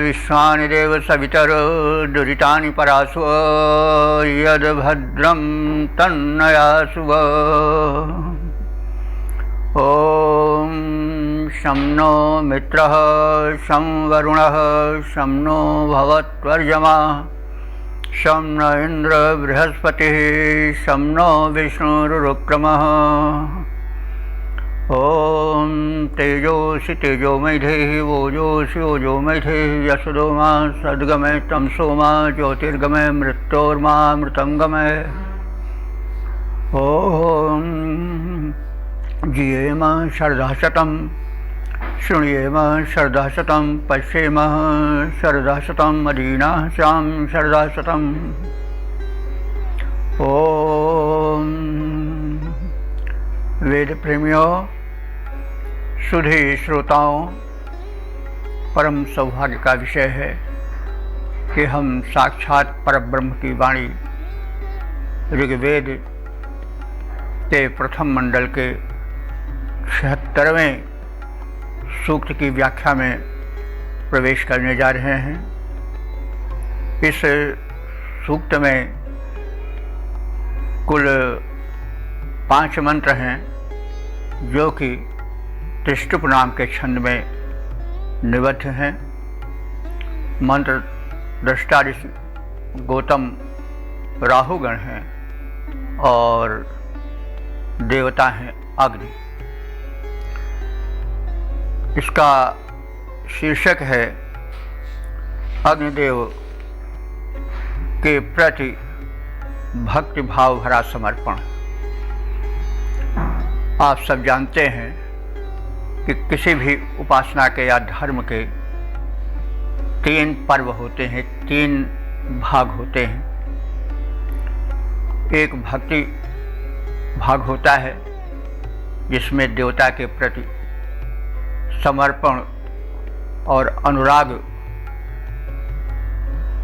विश्वानि देव सवितरो दुरितानि परासु यद्भद्रं तन्नयासु। ॐ शं नो मित्रः शं वरुणः शं नो भवत्वर्यमा शं न इन्द्र बृहस्पतिः शं नो विष्णुरुक्रमः। ॐ तेजोसि तेजोमय धेहि ओजोसि ओजोमय धेहि यशोदोमा सद्गमय तमसोमा ज्योतिर्गमय मृत्योर्मामृतं गमय। ॐ जियेम शरदशतं शृणुयेम शरदशतं पश्येम शरदशतं मदीनाः स्याम शरदशतं। ॐ वेद प्रेमियों, सुधी श्रोताओं, परम सौभाग्य का विषय है कि हम साक्षात परब्रह्म की वाणी ऋग्वेद के प्रथम मंडल के 76वें सूक्त की व्याख्या में प्रवेश करने जा रहे हैं। इस सूक्त में कुल 5 मंत्र हैं जो कि त्रिष्टुप नाम के छंद में निबद्ध हैं। मंत्र दृष्टा ऋषि गौतम राहुगण हैं और देवता हैं अग्नि। इसका शीर्षक है अग्निदेव के प्रति भक्ति भाव भरा समर्पण। आप सब जानते हैं कि किसी भी उपासना के या धर्म के 3 पर्व होते हैं, 3 भाग होते हैं। एक भक्ति भाग होता है जिसमें देवता के प्रति समर्पण और अनुराग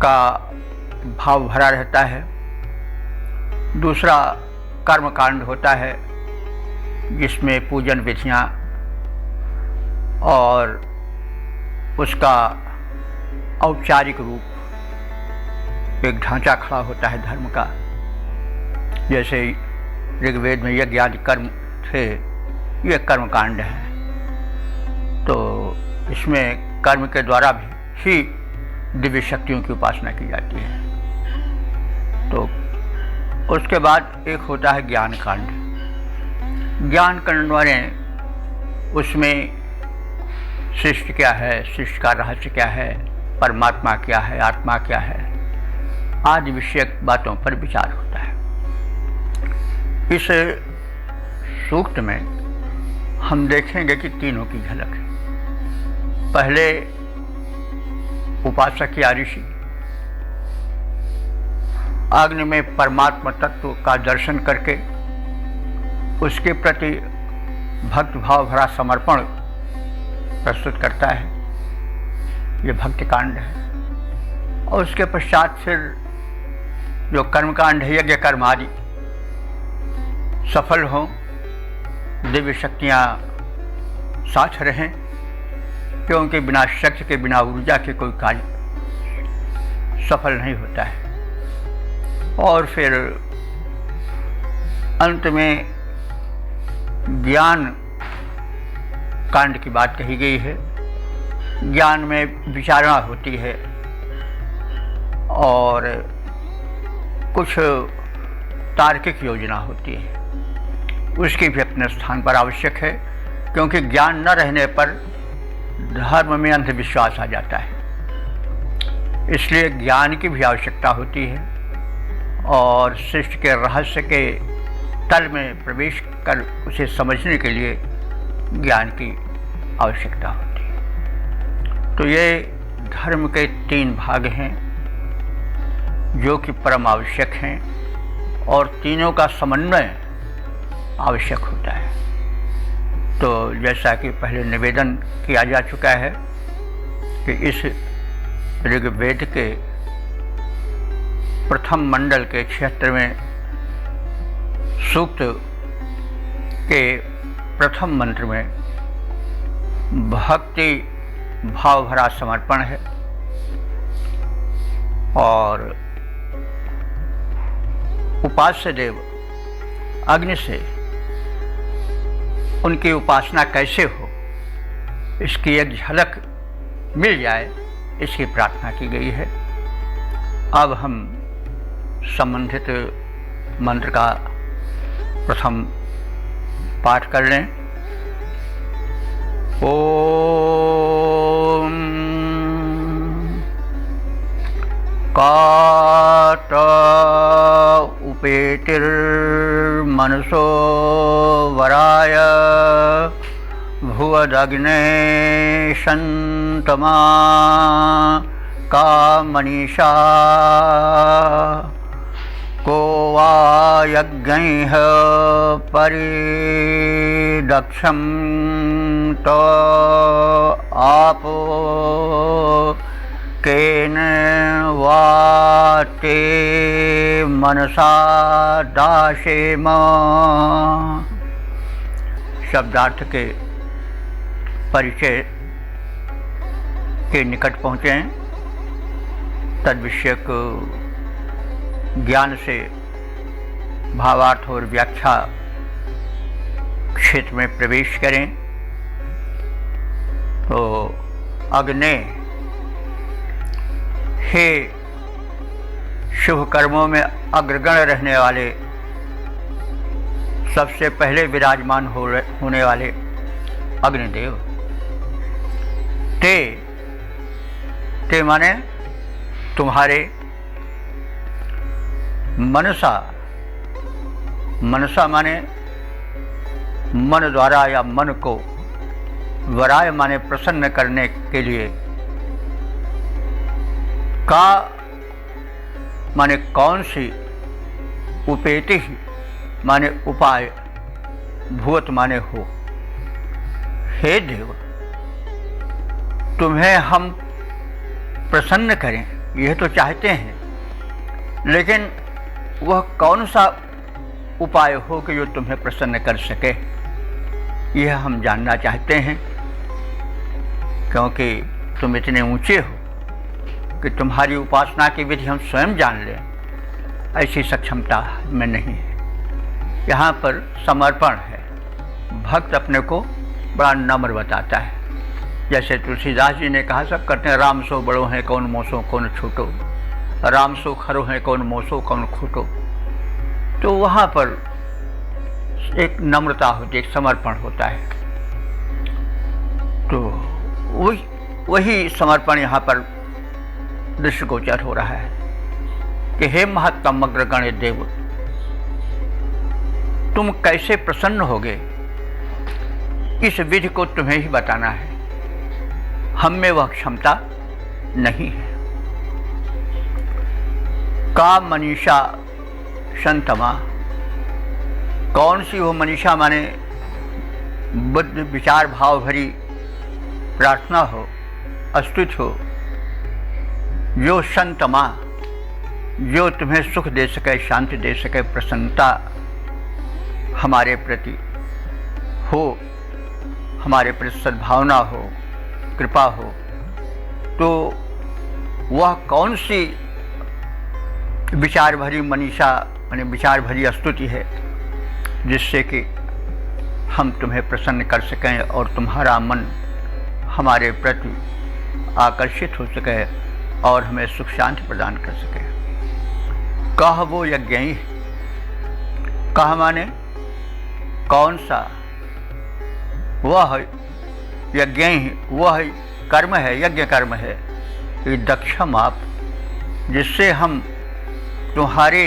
का भाव भरा रहता है। दूसरा कर्मकांड होता है जिसमें पूजन विधियाँ और उसका औपचारिक रूप, एक ढांचा खड़ा होता है धर्म का। जैसे ऋग्वेद में यज्ञ आदि कर्म थे, ये कर्मकांड है। तो इसमें कर्म के द्वारा भी दिव्य शक्तियों की उपासना की जाती है। तो उसके बाद एक होता है ज्ञान कांड। ज्ञान कांड में उसमें सृष्टि क्या है, सृष्टि का रहस्य क्या है, परमात्मा क्या है, आत्मा क्या है, आदि विषयक बातों पर विचार होता है। इस सूक्त में हम देखेंगे कि तीनों की झलक है। पहले उपासक या ऋषि अग्नि में परमात्मा तत्व का दर्शन करके उसके प्रति भक्ति भाव भरा समर्पण प्रस्तुत करता है, ये भक्ति कांड है। और उसके पश्चात फिर जो कर्मकांड है, यज्ञ कर्म आदि सफल हों, दिव्य शक्तियाँ साथ रहें, क्योंकि बिना शक्ति के, बिना ऊर्जा के कोई कार्य सफल नहीं होता है। और फिर अंत में ज्ञान कांड की बात कही गई है। ज्ञान में विचारणा होती है और कुछ तार्किक योजना होती है, उसकी भी अपने स्थान पर आवश्यक है, क्योंकि ज्ञान न रहने पर धर्म में अंधविश्वास आ जाता है। इसलिए ज्ञान की भी आवश्यकता होती है और सृष्टि के रहस्य के तल में प्रवेश कर उसे समझने के लिए ज्ञान की आवश्यकता होती है। तो ये धर्म के 3 भाग हैं जो कि परम आवश्यक हैं और तीनों का समन्वय आवश्यक होता है। तो जैसा कि पहले निवेदन किया जा चुका है कि इस ऋग्वेद के प्रथम मंडल के 76वें सूक्त के प्रथम मंत्र में भक्ति भाव भरा समर्पण है और उपास्य देव अग्नि से उनकी उपासना कैसे हो, इसकी एक झलक मिल जाए, इसकी प्रार्थना की गई है। अब हम संबंधित मंत्र का प्रथम पाठ कर लें। ओम काट उपेतिर्मनसो वराय भुवदग्ने शन्तमा का मनीषा को वा यज्ञैः परिदक्षं तो आपो केन वा ते मनसा दाशेम। शब्दार्थ के परिचय के निकट पहुँचे, तद विषयक ज्ञान से भावार्थ और व्याख्या क्षेत्र में प्रवेश करें। तो अग्ने, हे शुभ कर्मों में अग्रगण रहने वाले, सबसे पहले विराजमान होने वाले अग्निदेव, ते माने तुम्हारे, मनसा, मनसा माने मन द्वारा या मन को, वराय माने प्रसन्न करने के लिए, का माने कौन सी, उपेति माने उपाय, भूत माने हो। हे देव, तुम्हें हम प्रसन्न करें यह तो चाहते हैं, लेकिन वह कौन सा उपाय हो कि जो तुम्हें प्रसन्न कर सके, यह हम जानना चाहते हैं। क्योंकि तुम इतने ऊंचे हो कि तुम्हारी उपासना की विधि हम स्वयं जान लें, ऐसी सक्षमता में नहीं है। यहाँ पर समर्पण है। भक्त अपने को बड़ा नम्र बताता है। जैसे तुलसीदास जी ने कहा, सब करते हैं राम सो बड़ो हैं कौन मोसो कौन छोटो, राम सो खरो हैं कौन मोसो कौन खोटो। तो वहाँ पर एक नम्रता होती है, एक समर्पण होता है। तो वही समर्पण यहाँ पर दृष्टिगोचर हो रहा है कि हे महत्तम अग्रगण्य देव, तुम कैसे प्रसन्न होगे, इस विधि को तुम्हें ही बताना है, हम में वह क्षमता नहीं है। का मनीषा संतमा, कौन सी वो मनीषा माने बुद्ध विचार भाव भरी प्रार्थना हो, स्तुति हो, जो संतमा, जो तुम्हें सुख दे सके, शांति दे सके, प्रसन्नता हमारे प्रति हो, हमारे प्रति सद्भावना हो, कृपा हो। तो वह कौन सी विचार भरी मनीषा माने विचार भरी स्तुति है, जिससे कि हम तुम्हें प्रसन्न कर सकें और तुम्हारा मन हमारे प्रति आकर्षित हो सके और हमें सुख शांति प्रदान कर सके। कह वो यज्ञ, कह माने कौन सा, वह यज्ञ, वह कर्म है, यज्ञ कर्म है, ये दक्षम आप, जिससे हम तुम्हारे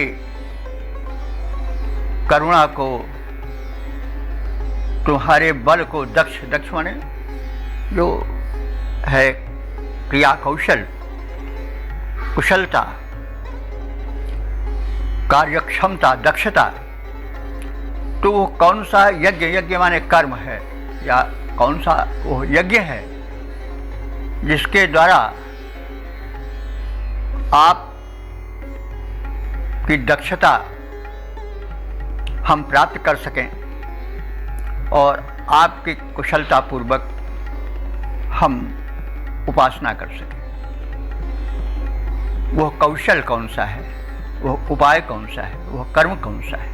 करुणा को, तुम्हारे बल को, दक्ष माने जो है क्रिया कौशल, कुशलता, कार्यक्षमता, दक्षता। तो वो कौन सा यज्ञ, यज्ञ माने कर्म है, या कौन सा वो यज्ञ है जिसके द्वारा आप की दक्षता हम प्राप्त कर सकें और आपकी कुशलता पूर्वक हम उपासना कर सकें। वह कौशल कौन सा है, वह उपाय कौन सा है, वह कर्म कौन सा है।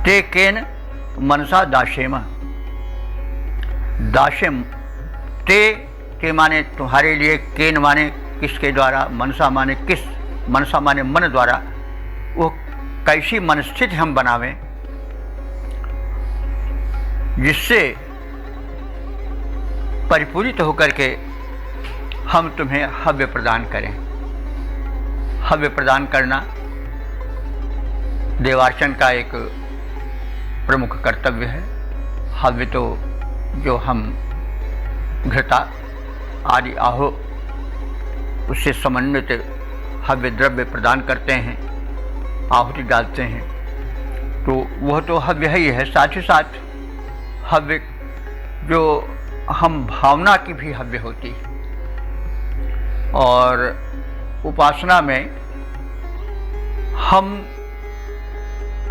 ते केन मनसा दाशेम, दाशेम ते माने तुम्हारे लिए, केन माने किसके द्वारा, मनसा माने किस, मनसा माने मन द्वारा, वो कैसी मनस्थिति हम बनावें जिससे परिपूरित होकर के हम तुम्हें हव्य प्रदान करें। हव्य प्रदान करना देवार्चन का एक प्रमुख कर्तव्य है। हव्य तो जो हम घृता आदि आहो उससे समन्वित हव्य द्रव्य प्रदान करते हैं, आहुति डालते हैं, तो वह तो हव्य ही है। साथ ही साथ हव्य जो हम भावना की भी हव्य होती है। और उपासना में हम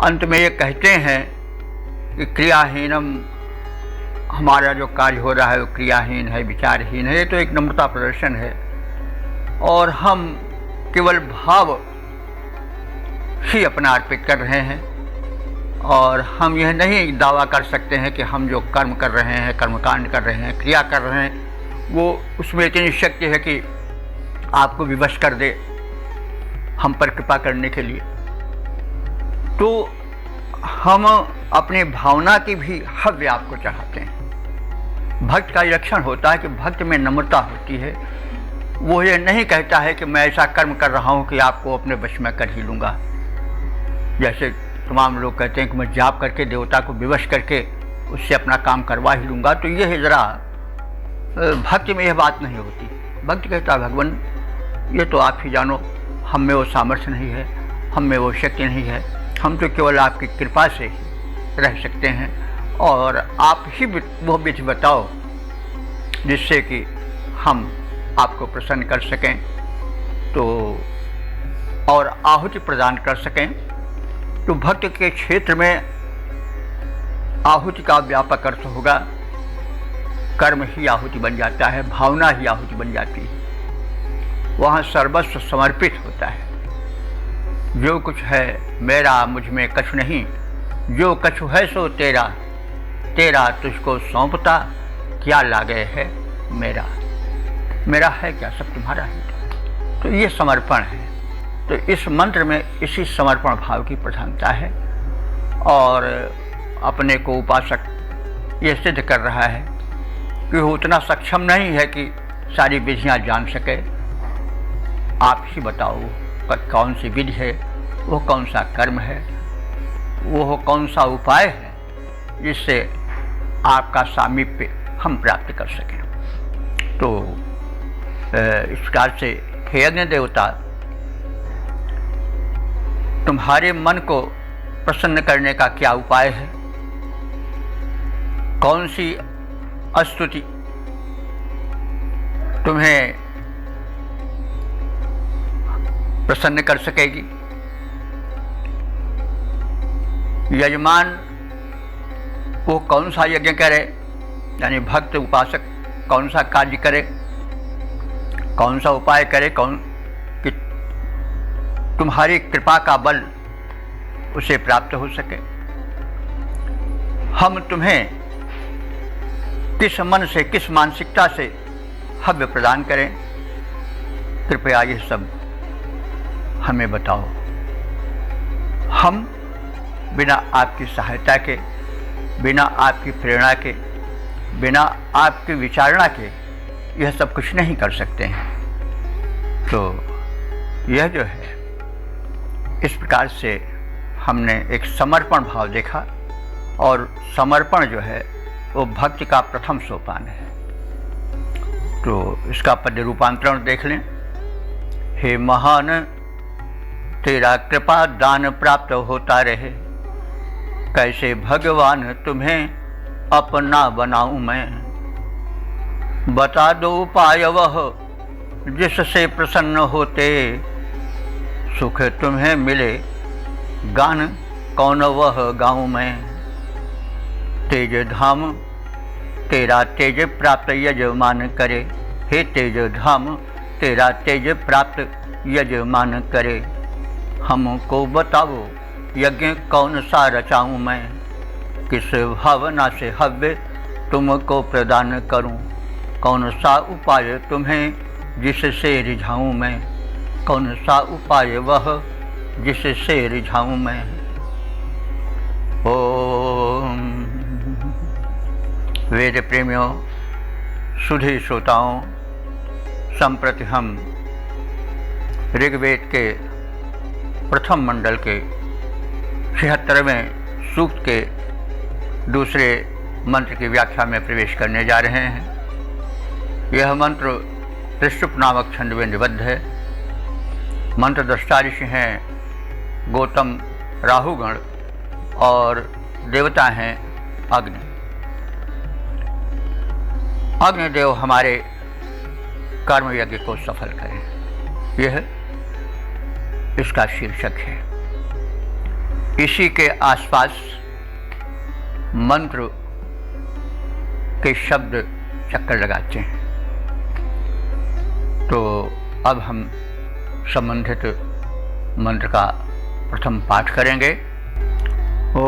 अंत में ये कहते हैं कि क्रियाहीनम, हमारा जो कार्य हो रहा है वो क्रियाहीन है, विचारहीन है। ये तो एक नम्रता प्रदर्शन है और हम केवल भाव ही अपना अर्पित कर रहे हैं। और हम यह नहीं दावा कर सकते हैं कि हम जो कर्म कर रहे हैं, कर्मकांड कर रहे हैं, क्रिया कर रहे हैं, वो उसमें इतनी शक्ति है कि आपको विवश कर दे हम पर कृपा करने के लिए। तो हम अपनी भावना की भी हव्य आपको चढ़ाते हैं। भक्त का लक्षण होता है कि भक्त में नम्रता होती है। वो ये नहीं कहता है कि मैं ऐसा कर्म कर रहा हूँ कि आपको अपने वश में कर ही लूँगा। जैसे तमाम लोग कहते हैं कि मैं जाप करके देवता को विवश करके उससे अपना काम करवा ही लूँगा। तो यह ज़रा भक्ति में यह बात नहीं होती। भक्त कहता है भगवान ये तो आप ही जानो, हम में वो सामर्थ्य नहीं है, हम में वो शक्ति नहीं है, हम तो केवल आपकी कृपा से ही रह सकते हैं और आप ही वो विधि बताओ जिससे कि हम आपको प्रसन्न कर सकें तो और आहुति प्रदान कर सकें। तो भक्त के क्षेत्र में आहुति का व्यापक अर्थ होगा, कर्म ही आहुति बन जाता है, भावना ही आहुति बन जाती है। वहाँ सर्वस्व समर्पित होता है। जो कुछ है मेरा, मुझ में कछु नहीं, जो कछु है सो तेरा, तेरा तुझको सौंपता, क्या लागे है मेरा। मेरा है क्या, सब तुम्हारा है। तो ये समर्पण है। तो इस मंत्र में इसी समर्पण भाव की प्रधानता है और अपने को उपासक ये सिद्ध कर रहा है कि वो उतना सक्षम नहीं है कि सारी विधियां जान सके। आप ही बताओ कौन सी विधि है, वो कौन सा कर्म है, वो कौन सा उपाय है जिससे आपका सामीप्य हम प्राप्त कर सकें। तो इस प्रकार से हे अग्नि देवता, तुम्हारे मन को प्रसन्न करने का क्या उपाय है, कौन सी स्तुति तुम्हें प्रसन्न कर सकेगी। यजमान वो कौन सा यज्ञ करे, यानी भक्त उपासक कौन सा कार्य करे, कौन सा उपाय करे, कौन कि तुम्हारी कृपा का बल उसे प्राप्त हो सके। हम तुम्हें किस मन से, किस मानसिकता से हव्य प्रदान करें, कृपया ये सब हमें बताओ। हम बिना आपकी सहायता के, बिना आपकी प्रेरणा के, बिना आपकी विचारणा के यह सब कुछ नहीं कर सकते हैं। तो यह जो है, इस प्रकार से हमने एक समर्पण भाव देखा और समर्पण जो है वो भक्ति का प्रथम सोपान है। तो इसका पद्य रूपांतरण देख लें। हे महान, तेरा कृपा दान प्राप्त होता रहे, कैसे भगवान तुम्हें अपना बनाऊं मैं। बता दो उपाय वह जिससे प्रसन्न होते, सुख तुम्हें मिले गान कौन वह गाऊं मैं। तेज धाम तेरा तेज प्राप्त यजमान करे, हे तेज धाम तेरा तेज प्राप्त यजमान करे। हमको बताओ यज्ञ कौन सा रचाऊं मैं, किस भावना से हव्य तुमको प्रदान करूं। कौन सा उपाय तुम्हें जिससे रिझाऊं मैं, कौन सा उपाय वह जिससे रिझाऊं मैं। ओम। वेद प्रेमियों, सुधी श्रोताओं, संप्रति हम ऋग्वेद के प्रथम मंडल के 76वें सूक्त के दूसरे मंत्र की व्याख्या में प्रवेश करने जा रहे हैं। यह मंत्र त्रिशुप नामक छंद में निबद्ध है। मंत्र दृष्टा ऋषि हैं गौतम, राहुगण और देवता हैं अग्नि। अग्निदेव हमारे कर्म यज्ञ को सफल करें, यह इसका शीर्षक है। इसी के आसपास मंत्र के शब्द चक्कर लगाते हैं। तो अब हम संबंधित मंत्र का प्रथम पाठ करेंगे। ओम।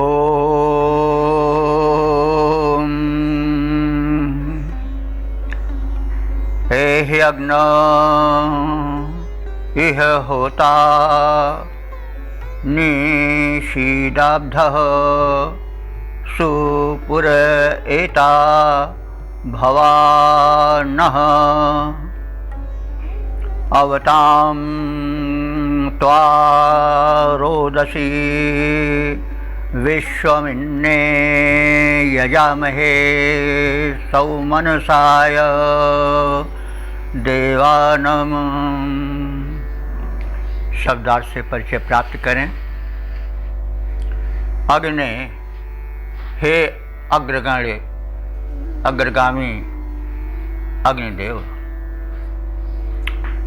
हे अग्न इह होता निषीदाब्धः सुपुर एता भवानः। अवतां त्वा रोदसी विश्वमिन्ने यजामहे सौमनसाय देवानम्। शब्दार्थ से परिचय प्राप्त करें। अग्नि, हे अग्रगण्य अग्रगामी अग्निदेव।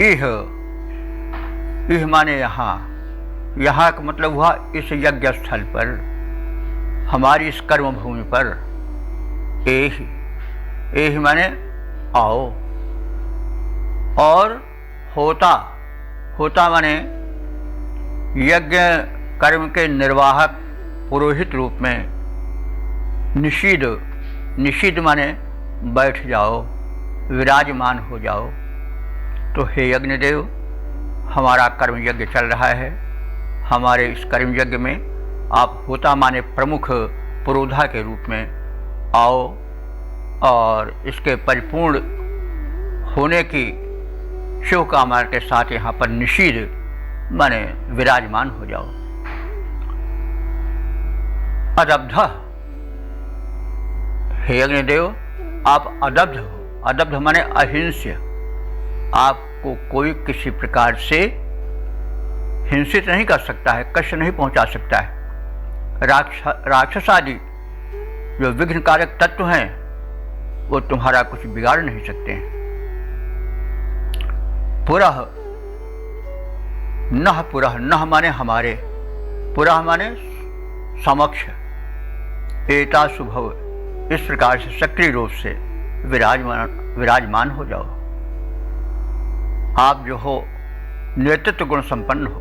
इह माने यहाँ, यहाँ का मतलब हुआ इस यज्ञ स्थल पर, हमारी इस कर्म भूमि पर। एह माने आओ, और होता, होता माने यज्ञ कर्म के निर्वाहक पुरोहित रूप में। निषीद, निषीद माने बैठ जाओ, विराजमान हो जाओ। तो हे अग्निदेव, हमारा कर्म यज्ञ चल रहा है। हमारे इस कर्म यज्ञ में आप होता माने प्रमुख पुरोधा के रूप में आओ, और इसके परिपूर्ण होने की शुभकामना के साथ यहाँ पर निषीद माने विराजमान हो जाओ। अदब्ध, हे अग्निदेव, आप अदब्ध हो। अदब्ध माने अहिंस्य। आपको कोई किसी प्रकार से हिंसित नहीं कर सकता है, कष्ट नहीं पहुंचा सकता है। राक्षस आदि जो विघ्नकारक तत्व हैं वो तुम्हारा कुछ बिगाड़ नहीं सकते हैं। पुरः, नह पुरः, नह माने हमारे, पुरः माने समक्ष। एता सुभव, इस प्रकार से सक्रिय रूप से विराजमान हो जाओ। आप जो हो नेतृत्व गुण संपन्न हो,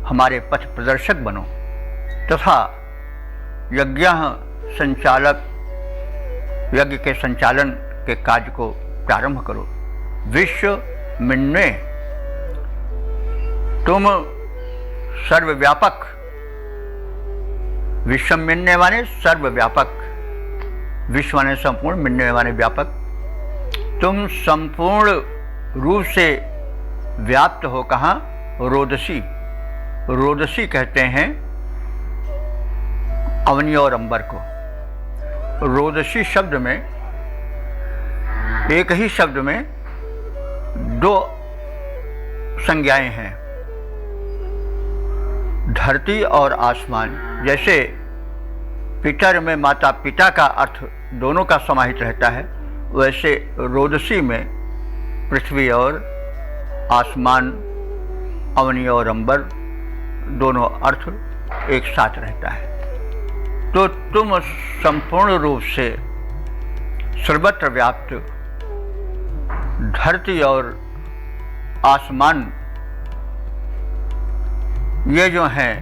हमारे पथ प्रदर्शक बनो, तथा यज्ञ संचालक, यज्ञ के संचालन के कार्य को प्रारंभ करो। विश्व मिन्ने, तुम सर्वव्यापक। विश्व मिन्ने माने सर्वव्यापक, विश्व माने संपूर्ण, मिन्ने माने व्यापक। तुम संपूर्ण रूप से व्याप्त हो। कहाँ? रोदसी, रोदसी कहते हैं अवनी और अंबर को। रोदसी शब्द में, एक ही शब्द में दो संज्ञाएं हैं, धरती और आसमान। जैसे पितर में माता पिता का अर्थ दोनों का समाहित रहता है, वैसे रोदसी में पृथ्वी और आसमान, अवनी और अंबर दोनों अर्थ एक साथ रहता है। तो तुम संपूर्ण रूप से सर्वत्र व्याप्त धरती और आसमान ये जो हैं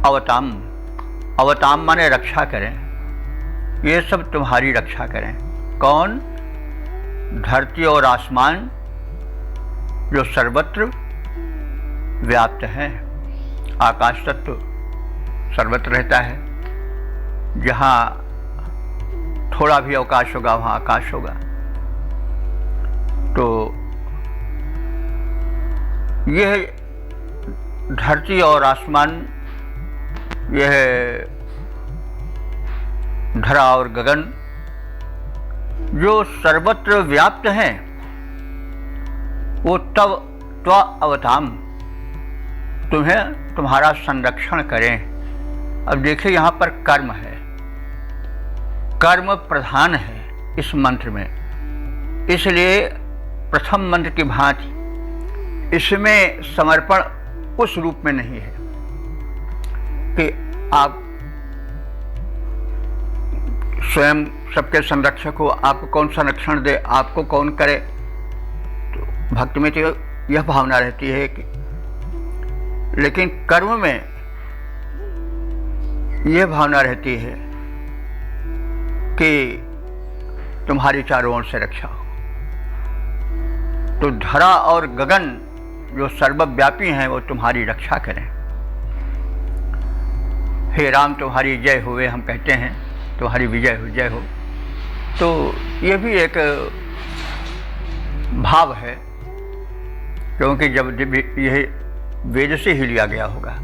अवताम, अवताम माने रक्षा करें, ये सब तुम्हारी रक्षा करें। कौन? धरती और आसमान जो सर्वत्र व्याप्त हैं। आकाश तत्व सर्वत्र रहता है, जहाँ थोड़ा भी अवकाश होगा वहाँ आकाश होगा। तो यह धरती और आसमान, यह धरा और गगन जो सर्वत्र व्याप्त हैं, वो तब त्वा अवताम तुम्हें तुम्हारा संरक्षण करें। अब देखिए यहाँ पर कर्म है, कर्म प्रधान है इस मंत्र में, इसलिए प्रथम मंत्र की भांति इसमें समर्पण उस रूप में नहीं है कि आप स्वयं सबके संरक्षक हो, आपको कौन संरक्षण दे, आपको कौन करे। तो भक्त में तो यह भावना रहती है कि, लेकिन कर्म में यह भावना रहती है कि तुम्हारी चारों ओर से रक्षा हो। तो धरा और गगन जो सर्वव्यापी हैं वो तुम्हारी रक्षा करें। हे राम तुम्हारी जय होवे, हम कहते हैं तुम्हारी विजय हो, जय हो। तो ये भी एक भाव है, क्योंकि जब दिव्य, यह वेद से ही लिया गया होगा,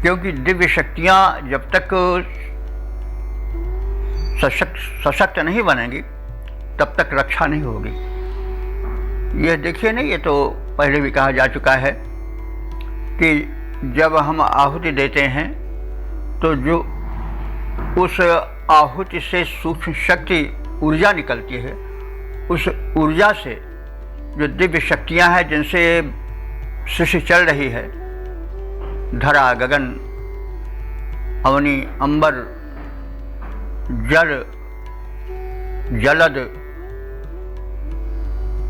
क्योंकि दिव्य शक्तियाँ जब तक सशक्त नहीं बनेंगी तब तक रक्षा नहीं होगी। यह देखिए ना, ये तो पहले भी कहा जा चुका है कि जब हम आहुति देते हैं तो जो उस आहुति से सूक्ष्म शक्ति ऊर्जा निकलती है, उस ऊर्जा से जो दिव्य शक्तियां हैं जिनसे सृष्टि चल रही है, धरा गगन अवनी अंबर जल जलद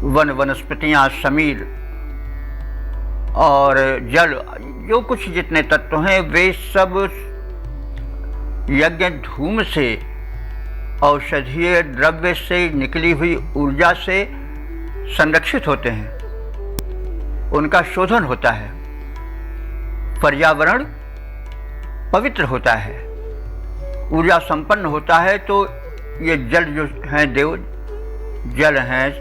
वन वनस्पतियां समीर और जल, जो कुछ जितने तत्व हैं वे सब यज्ञ धूम से, औषधीय द्रव्य से निकली हुई ऊर्जा से संरक्षित होते हैं, उनका शोधन होता है, पर्यावरण पवित्र होता है, ऊर्जा संपन्न होता है। तो ये जल जो हैं देव, जल हैं,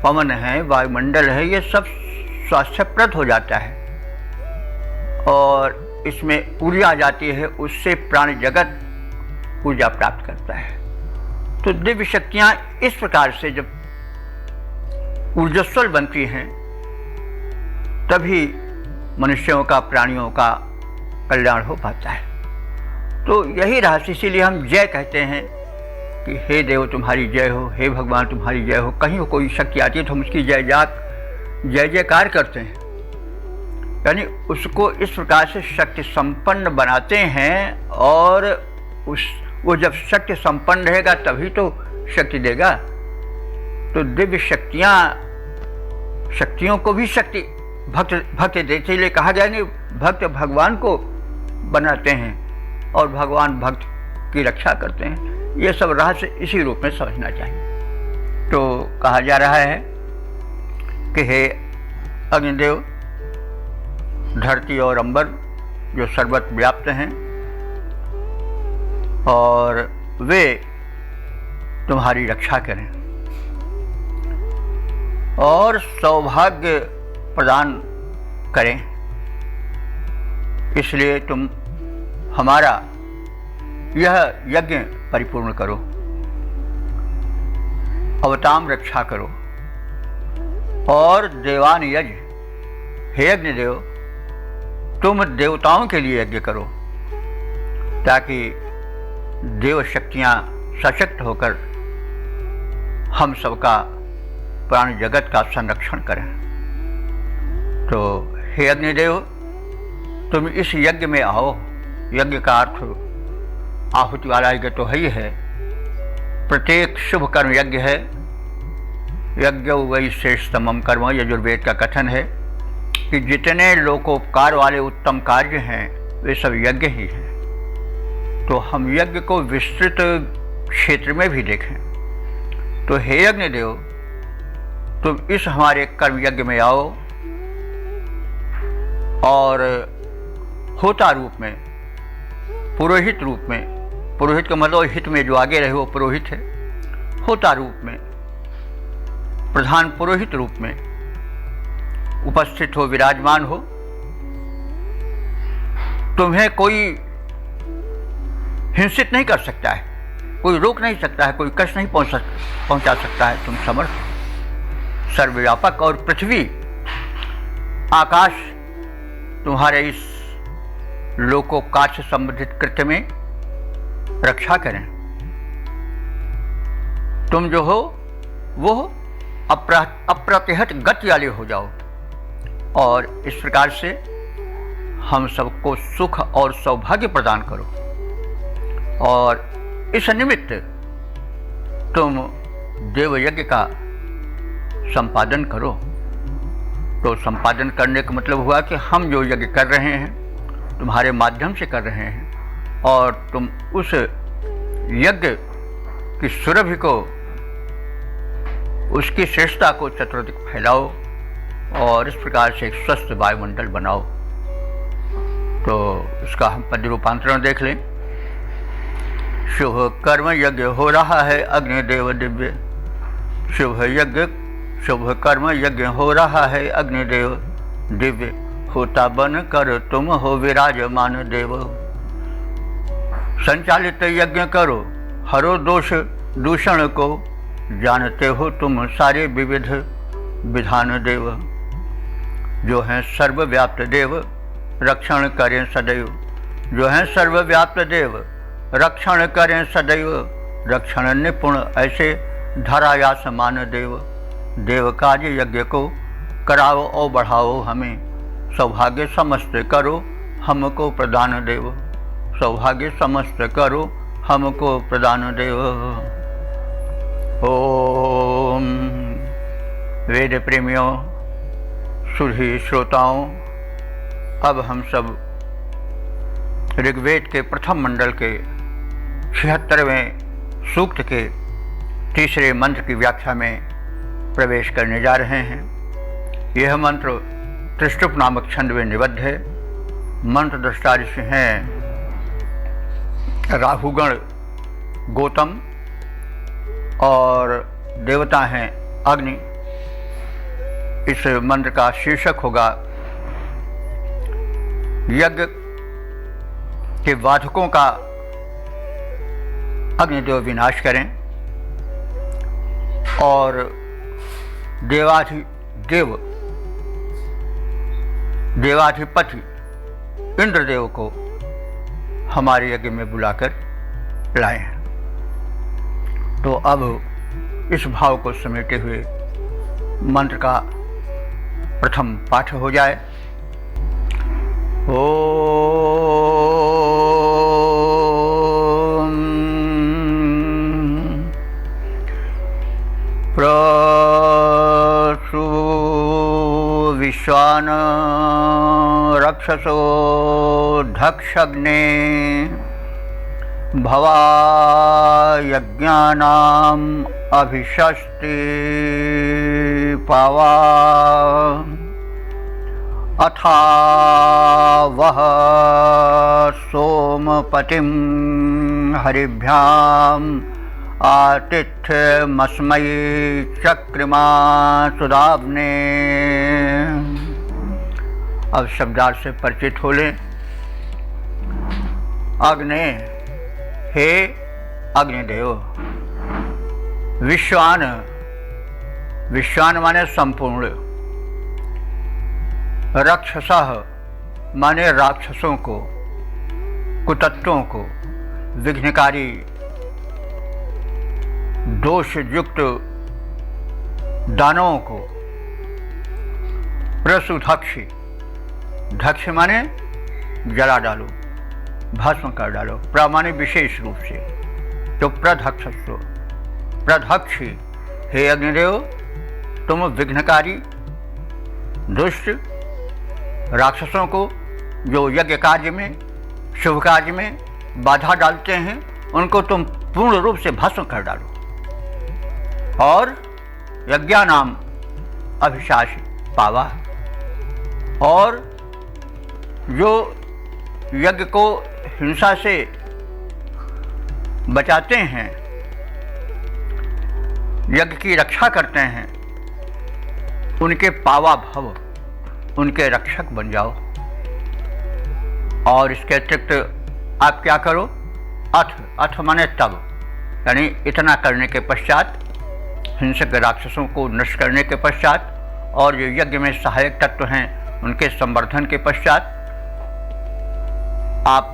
पवन है, वायुमंडल है, ये सब स्वास्थ्यप्रद हो जाता है और इसमें ऊर्जा आ जाती है, उससे प्राणी जगत ऊर्जा प्राप्त करता है। तो दिव्य शक्तियाँ इस प्रकार से जब ऊर्जस्वल बनती हैं तभी मनुष्यों का, प्राणियों का कल्याण हो पाता है। तो यही रहस्य, इसीलिए हम जय कहते हैं कि हे देव तुम्हारी जय हो, हे भगवान तुम्हारी जय हो। कहीं कोई शक्ति आती है तो हम उसकी जय जयकार करते हैं, यानी उसको इस प्रकार से शक्ति संपन्न बनाते हैं और वो जब शक्ति संपन्न रहेगा तभी तो शक्ति देगा। तो दिव्य शक्तियों को भी शक्ति भक्त देते, इसलिए कहा गया नहीं, भक्त भगवान को बनाते हैं और भगवान भक्त की रक्षा करते हैं। ये सब रहस्य इसी रूप में समझना चाहिए। तो कहा जा रहा है कि हे अग्निदेव, धरती और अंबर जो सर्वत्र व्याप्त हैं और वे तुम्हारी रक्षा करें और सौभाग्य प्रदान करें, इसलिए तुम हमारा यह यज्ञ परिपूर्ण करो, अवताम रक्षा करो। और देवान यज्ञ, हे अग्निदेव तुम देवताओं के लिए यज्ञ करो ताकि देव शक्तियाँ सशक्त होकर हम सबका, प्राणी जगत का संरक्षण करें। तो हे अग्निदेव तुम इस यज्ञ में आओ। यज्ञ का अर्थ आहुति वाला यज्ञ तो है ही है, प्रत्येक शुभ कर्म यज्ञ है। यज्ञ वै श्रेष्ठतमम कर्म, यजुर्वेद का कथन है। कि जितने लोकोपकार वाले उत्तम कार्य हैं वे सब यज्ञ ही हैं। तो हम यज्ञ को विस्तृत क्षेत्र में भी देखें तो हे अग्निदेव, तुम इस हमारे कर्म यज्ञ में आओ और होता रूप में, पुरोहित रूप में, पुरोहित का मतलब हित में जो आगे रहे वो पुरोहित है, होता रूप में, प्रधान पुरोहित रूप में उपस्थित हो, विराजमान हो। तुम्हें कोई हिंसित नहीं कर सकता है, कोई रोक नहीं सकता है, कोई कष्ट नहीं पहुंचा सकता है। तुम समर्थ, सर्वव्यापक और पृथ्वी आकाश तुम्हारे इस लोकोपकार से संबंधित कृत्य में रक्षा करें। तुम जो हो वो अप्रतिहत गति वाले हो जाओ और इस प्रकार से हम सबको सुख और सौभाग्य प्रदान करो। और इस निमित्त तुम देवयज्ञ का संपादन करो। तो संपादन करने का मतलब हुआ कि हम जो यज्ञ कर रहे हैं तुम्हारे माध्यम से कर रहे हैं और तुम उस यज्ञ की सुरभि को, उसकी श्रेष्ठता को चतुर्दिक फैलाओ और इस प्रकार से एक स्वस्थ वायुमंडल बनाओ। तो इसका हम पद रूपांतरण देख लें। शुभ कर्म यज्ञ हो रहा है अग्निदेव दिव्य, शुभ कर्म यज्ञ हो रहा है अग्निदेव दिव्य, होता बन कर तुम हो विराजमान देव। संचालित यज्ञ करो हरो दोष दूषण को, जानते हो तुम सारे विविध विधान देव। जो हैं सर्वव्याप्त देव रक्षण करें सदैव, जो हैं सर्वव्याप्त देव रक्षण करें सदैव। रक्षण निपुण ऐसे धराया समान देव, देव कार्य यज्ञ को कराओ और बढ़ाओ हमें। सौभाग्य समस्त करो हमको प्रदान देव, सौभाग्य समस्त करो हमको प्रदान देव। ओम वेद प्रेमियों, सुधी श्रोताओं, अब हम सब ऋग्वेद के प्रथम मंडल के 76वें सूक्त के तीसरे मंत्र की व्याख्या में प्रवेश करने जा रहे हैं। यह मंत्र त्रिष्टुप नामक छंद में निबद्ध है। मंत्र दृष्टा ऋषि हैं राहुगण, गौतम और देवता हैं अग्नि। इस मंत्र का शीर्षक होगा यज्ञ के बाधकों का अग्निदेव विनाश करें और देवाधिपति इंद्रदेव को हमारे यज्ञ में बुलाकर लाएं। तो अब इस भाव को समेटे हुए मंत्र का प्रथम पाठ हो जाए। ओम प्रसु विश्वान रक्षसो धक्षग्ने भवा यज्ञानाम अभिषस्ति पावा अथा वह सोमपतिं हरिभ्याम आतिथ्यमस्मयि चक्रमा सुदाब्ने। अब शब्दार्थ से परिचित हो लें। अग्ने, हे अग्निदेव। विश्वान, विश्वान माने संपूर्ण। रक्षसः माने राक्षसों को, कुतत्वों को, विघ्नकारी, दोष युक्त दानवों को। प्रसुधक्षि, धक्ष माने जला डालो, भस्म कर डालो। प्र माने विशेष रूप से, तो प्रधक्षस्व, प्रधक्षि। हे अग्निदेव, तुम विघ्नकारी, दुष्ट राक्षसों को जो यज्ञ कार्य में, शुभ कार्य में बाधा डालते हैं, उनको तुम पूर्ण रूप से भस्म कर डालो और यज्ञानाम अभिशाषी पावा। और जो यज्ञ को हिंसा से बचाते हैं, यज्ञ की रक्षा करते हैं, उनके पावा भव, उनके रक्षक बन जाओ। और इसके अतिरिक्त आप क्या करो, अथ माने तब, यानी इतना करने के पश्चात, हिंसक राक्षसों को नष्ट करने के पश्चात और जो यज्ञ में सहायक तत्व हैं उनके संवर्धन के पश्चात, आप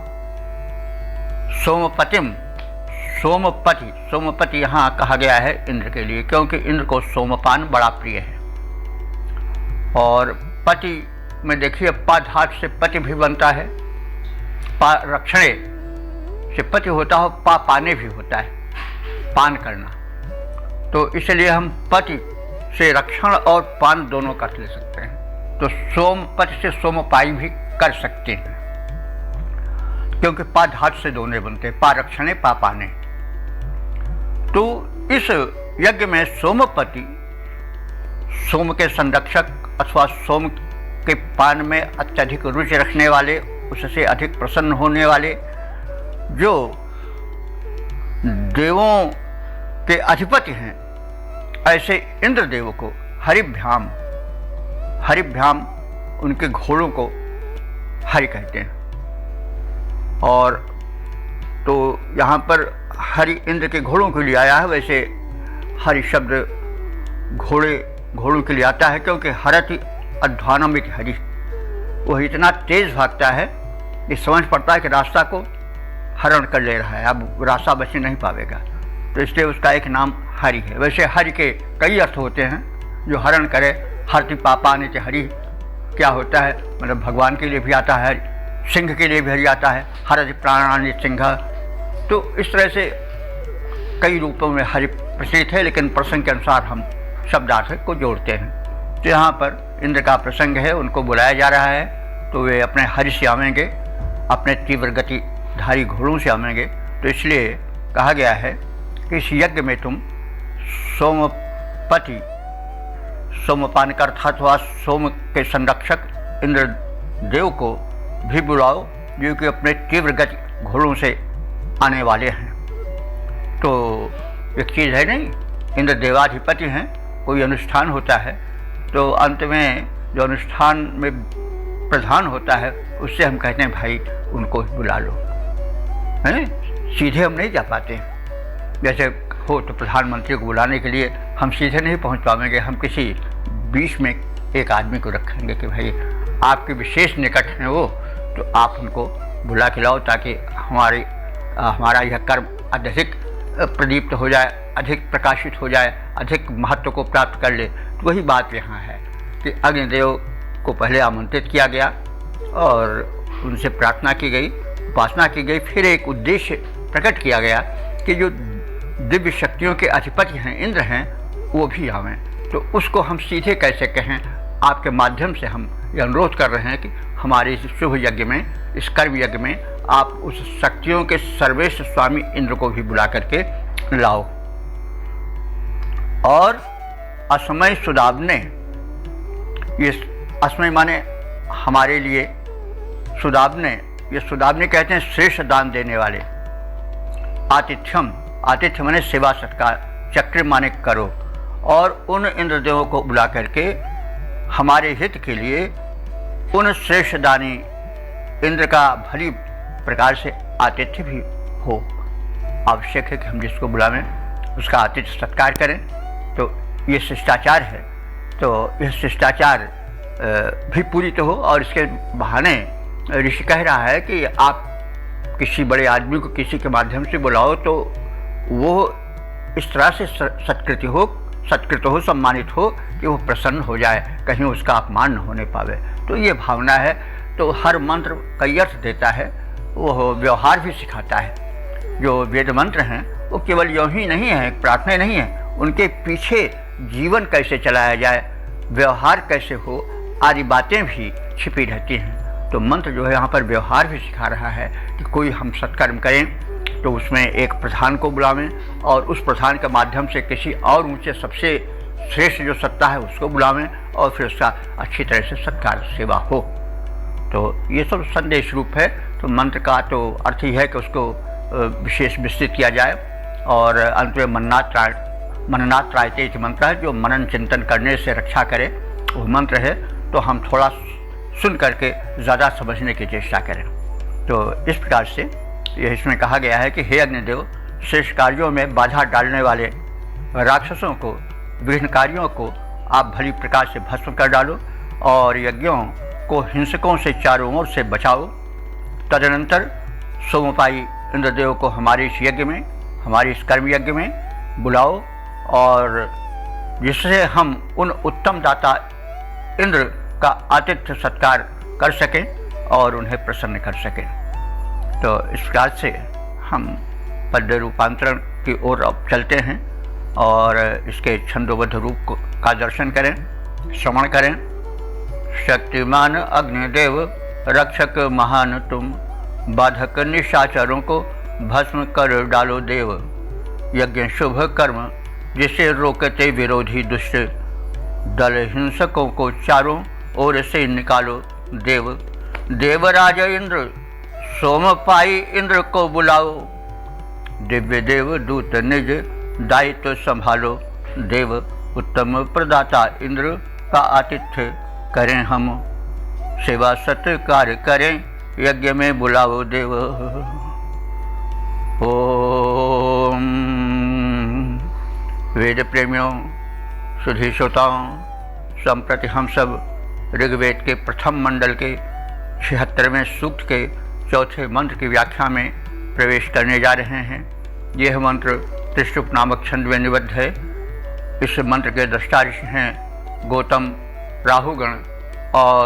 सोमपति यहाँ कहा गया है इंद्र के लिए, क्योंकि इंद्र को सोमपान बड़ा प्रिय है। और पति में देखिए पाधात से पति भी बनता है, पा रक्षणे से पति होता हो, पा पाने भी होता है, पान करना। तो इसलिए हम पति से रक्षण और पान दोनों कर ले सकते हैं। तो सोमपति से सोमपाई भी कर सकते हैं, क्योंकि पा धात से दोनों बनते हैं, पा रक्षणे पा पाने। तो इस यज्ञ में सोमपति, सोम के संरक्षक अथवा सोम के पान में अत्यधिक रुचि रखने वाले, उससे अधिक प्रसन्न होने वाले, जो देवों के अधिपति हैं, ऐसे इंद्रदेव को हरिभ्याम उनके घोड़ों को हरि कहते हैं। और तो यहाँ पर हरि इंद्र के घोड़ों के लिए आया है। वैसे हरि शब्द घोड़ों के लिए आता है, क्योंकि हरति अध्वानमित हरि, वह इतना तेज भागता है कि समझ पड़ता है कि रास्ता को हरण कर ले रहा है, अब रास्ता बच नहीं पावेगा, तो इसलिए उसका एक नाम हरि है। वैसे हरि के कई अर्थ होते हैं, जो हरण करे, हरति पापाने के हरि क्या होता है, मतलब भगवान के लिए भी आता है, सिंह के लिए भी हरि आता है, हरति प्राणानि सिंह। तो इस तरह से कई रूपों में हरि प्रचलित है, लेकिन प्रसंग के अनुसार हम शब्दार्थ को जोड़ते हैं। तो यहाँ पर इंद्र का प्रसंग है, उनको बुलाया जा रहा है, तो वे अपने हरि से आवेंगे, अपने तीव्र गतिधारी घोड़ों से आवेंगे। तो इसलिए कहा गया है कि इस यज्ञ में तुम सोमपति, सोमपान का अर्थात हुआ सोम के संरक्षक इंद्र देव को भी बुलाओ, जो कि अपने तीव्र गति घोड़ों से आने वाले हैं। तो एक चीज़ है नहीं, इंद्र देवाधिपति हैं, कोई अनुष्ठान होता है तो अंत में जो अनुष्ठान में प्रधान होता है उससे हम कहते हैं भाई उनको बुला लो, हैं, सीधे हम नहीं जा पाते। जैसे हो तो प्रधानमंत्री को बुलाने के लिए हम सीधे नहीं पहुंच पाएंगे, हम किसी बीच में एक आदमी को रखेंगे कि भाई आपके विशेष निकट हैं वो, तो आप उनको बुला के लाओ, ताकि हमारा यह कर्म अधिक प्रदीप्त हो जाए, अधिक प्रकाशित हो जाए, अधिक महत्व को प्राप्त कर ले। तो वही बात यहाँ है कि अग्निदेव को पहले आमंत्रित किया गया और उनसे प्रार्थना की गई, उपासना की गई, फिर एक उद्देश्य प्रकट किया गया कि जो दिव्य शक्तियों के अधिपति हैं, इंद्र हैं, वो भी आवें। तो उसको हम सीधे कैसे कहें, आपके माध्यम से हम ये अनुरोध कर रहे हैं कि हमारे इस शुभ यज्ञ में, इस कर्म यज्ञ में आप उस शक्तियों के सर्वेश्वर स्वामी इंद्र को भी बुला करके लाओ। और असमय सुदाब्ने, ये असमय माने हमारे लिए, सुदाब्ने, ये सुदाब्ने कहते हैं श्रेष्ठ दान देने वाले। आतिथ्यम, आतिथ्य माने सेवा सत्कार, चक्र माने करो। और उन इंद्रदेवों को बुला करके हमारे हित के लिए उन श्रेष्ठ दानी इंद्र का भली प्रकार से आतिथ्य भी हो। आवश्यक है कि हम जिसको बुलावें उसका आतिथ्य सत्कार करें। तो ये शिष्टाचार है, तो यह शिष्टाचार भी पूरी तो हो। और इसके बहाने ऋषि कह रहा है कि आप किसी बड़े आदमी को किसी के माध्यम से बुलाओ तो वो इस तरह से सत्कृत हो, सम्मानित हो कि वो प्रसन्न हो जाए, कहीं उसका अपमान न होने पावे। तो ये भावना है। तो हर मंत्र कई अर्थ देता है, वो व्यवहार भी सिखाता है। जो वेद मंत्र हैं वो केवल यूँ ही नहीं है, प्रार्थना नहीं है, उनके पीछे जीवन कैसे चलाया जाए, व्यवहार कैसे हो, आदि बातें भी छिपी रहती हैं। तो मंत्र जो है यहाँ पर व्यवहार भी सिखा रहा है कि कोई हम सत्कर्म करें तो उसमें एक प्रधान को बुलावें और उस प्रधान के माध्यम से किसी और ऊँचे सबसे श्रेष्ठ जो सत्ता है उसको बुलावें और फिर उसका अच्छी तरह से सत्कार सेवा हो। तो ये सब संदेश रूप है। तो मंत्र का तो अर्थ ही है कि उसको विशेष विस्तृत किया जाए और अंत में मननात् त्रायते इति मंत्र है, जो मनन चिंतन करने से रक्षा करे वो मंत्र है। तो हम थोड़ा सुन करके ज़्यादा समझने की चेष्टा करें। तो इस प्रकार से यह इसमें कहा गया है कि हे अग्निदेव, श्रेष्ठ कार्यों में बाधा डालने वाले राक्षसों को, विघ्नकारियों को आप भली प्रकार से भस्म कर डालो और यज्ञों को हिंसकों से चारों ओर से बचाओ। तदनंतर सोमपाई इंद्रदेव को हमारे इस यज्ञ में, हमारे इस कर्म यज्ञ में बुलाओ और जिससे हम उन उत्तम दाता इंद्र का आतिथ्य सत्कार कर सकें और उन्हें प्रसन्न कर सकें। तो इस प्रकार से हम पद्य रूपांतरण की ओर अब चलते हैं और इसके छंदोबद्ध रूप का दर्शन करें, श्रवण करें। शक्तिमान अग्निदेव रक्षक महान तुम, बाधक निशाचरों को भस्म कर डालो देव। यज्ञ शुभ कर्म जिसे रोकते विरोधी दुष्ट, दल हिंसकों को चारों ओर से निकालो देव। देवराज इंद्र सोमपाई इंद्र को बुलाओ, दिव्य देव दूत निज दायित्व संभालो देव। उत्तम प्रदाता इंद्र का आतिथ्य करें हम, सेवा सत्कार करें यज्ञ में बुलाओ देव। ओम। वेद प्रेमियों, सुधी श्रोताओं, संप्रति हम सब ऋग्वेद के प्रथम मंडल के 76वें सूक्त के चौथे मंत्र की व्याख्या में प्रवेश करने जा रहे हैं। यह मंत्र त्रिशुप नामक छंद में निबद्ध है। इस मंत्र के दृष्टा ऋषि हैं गौतम, राहुगण और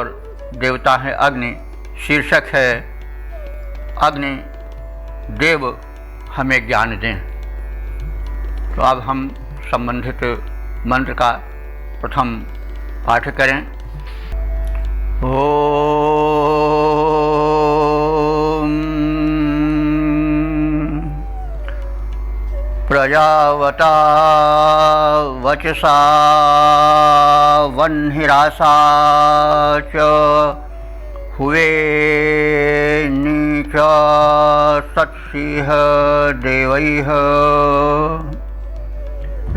देवता है अग्नि। शीर्षक है अग्नि देव हमें ज्ञान दें। तो अब हम संबंधित मंत्र का प्रथम पाठ करें। ओम। प्रजावता वचसा वह्निरासा च, हुए नीच सत्सिंह देवैः।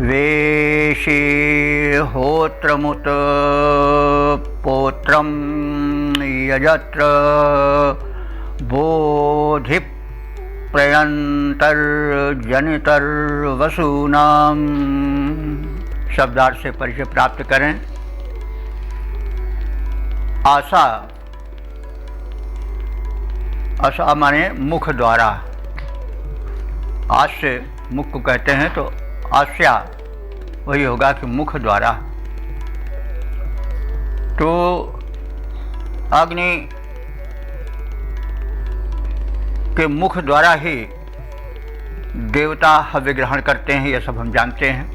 वेशी होत्रमुत पोत्रं यजत्र, बोधि प्रयंतर्जनितर वसूनाम। शब्दार्थ से परिचय प्राप्त करें। आशा, आशा माने मुख द्वारा। आश्य मुख को कहते हैं, तो आस्या वही होगा कि मुख द्वारा। तो अग्नि के मुख द्वारा ही देवता हव्य ग्रहण करते हैं, यह सब हम जानते हैं।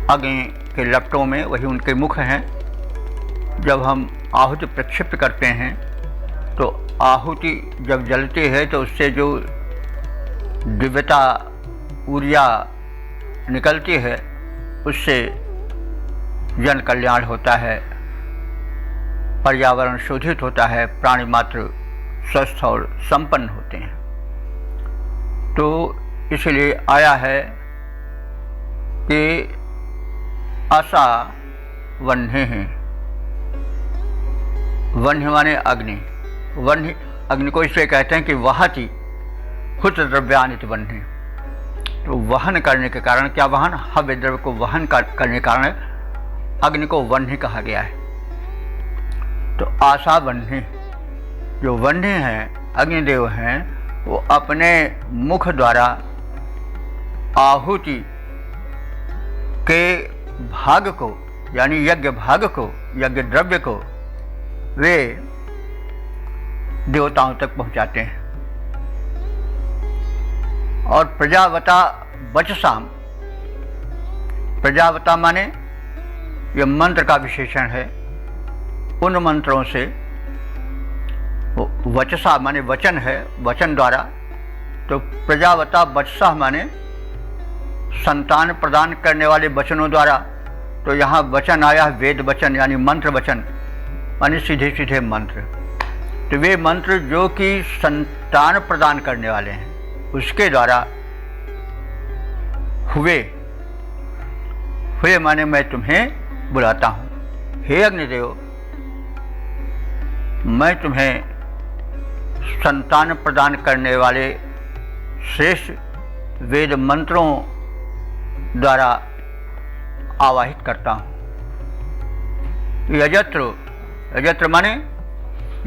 अग्नि के लपटों में वही उनके मुख हैं। जब हम आहुति प्रक्षिप्त करते हैं तो आहुति जब जलती है तो उससे जो दिव्यता ऊर्जा निकलती है उससे जन कल्याण होता है, पर्यावरण शोधित होता है, प्राणी मात्र स्वस्थ और संपन्न होते हैं। तो इसलिए आया है कि आशा वह्नि है। वह्नि माने अग्नि। वह्नि अग्नि को इसलिए कहते हैं कि वहति हुत द्रव्यानित वह्नि। तो वहन करने के कारण, क्या वहन, हव्य द्रव्य को वहन करने के कारण अग्नि को वह्नि कहा गया है। तो आशा वह्नि, जो वह्नि हैं, अग्निदेव हैं, वो अपने मुख द्वारा आहुति के भाग को, यानी यज्ञ भाग को, यज्ञ द्रव्य को वे देवताओं तक पहुंचाते हैं। और प्रजावता वचसाम, प्रजावता माने यह मंत्र का विशेषण है। उन मंत्रों से वचसा माने वचन है, वचन द्वारा, तो प्रजावता वचसा माने संतान प्रदान करने वाले वचनों द्वारा। तो यहाँ वचन आया वेद वचन यानी मंत्र वचन माने सीधे सीधे मंत्र। तो वे मंत्र जो कि संतान प्रदान करने वाले हैं उसके द्वारा हुए माने मैं तुम्हें बुलाता हूँ। हे अग्निदेव, मैं तुम्हें संतान प्रदान करने वाले श्रेष्ठ वेद मंत्रों द्वारा आवाहित करता हूँ। यजत्र माने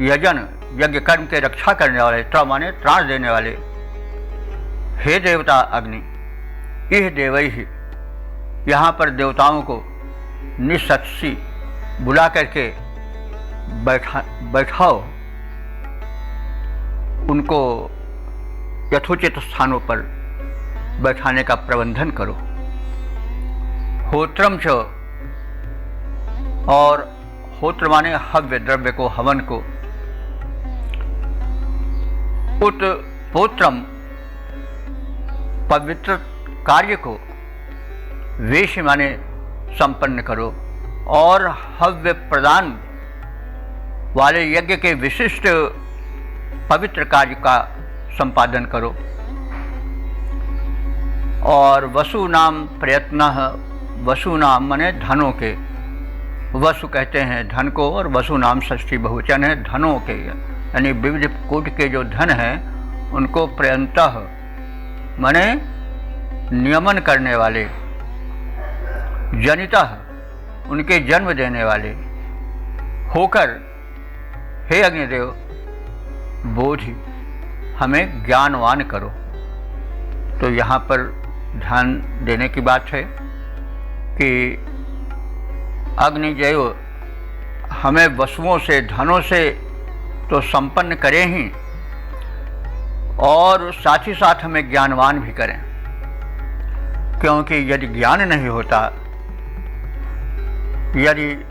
यजन, यज्ञ कर्म के रक्षा करने वाले, त्र माने त्राण देने वाले। हे देवता अग्नि, इह देवैहि, यहाँ पर देवताओं को निसत्सी बुला करके बैठाओ, उनको यथोचित स्थानों पर बैठाने का प्रबंधन करो। होत्रम च, और होत्र माने हव्य द्रव्य को, हवन को। उत पोत्रम, पवित्र कार्य को। वेश माने संपन्न करो, और हव्य प्रदान वाले यज्ञ के विशिष्ट पवित्र कार्य का संपादन करो। और वसु नाम प्रयत्नः, वसु नाम माने धनों के, वसु कहते हैं धन को, और वसु नाम षष्ठी बहुवचन है धनों के, यानी विविध कोटि के जो धन हैं उनको प्रयंतः माने नियमन करने वाले, जनितः उनके जन्म देने वाले होकर, हे अग्निदेव बोधि, हमें ज्ञानवान करो। तो यहाँ पर ध्यान देने की बात है कि अग्निदेव हमें वसुओं से, धनों से तो संपन्न करें ही, और साथ ही साथ हमें ज्ञानवान भी करें। क्योंकि यदि ज्ञान नहीं होता, यदि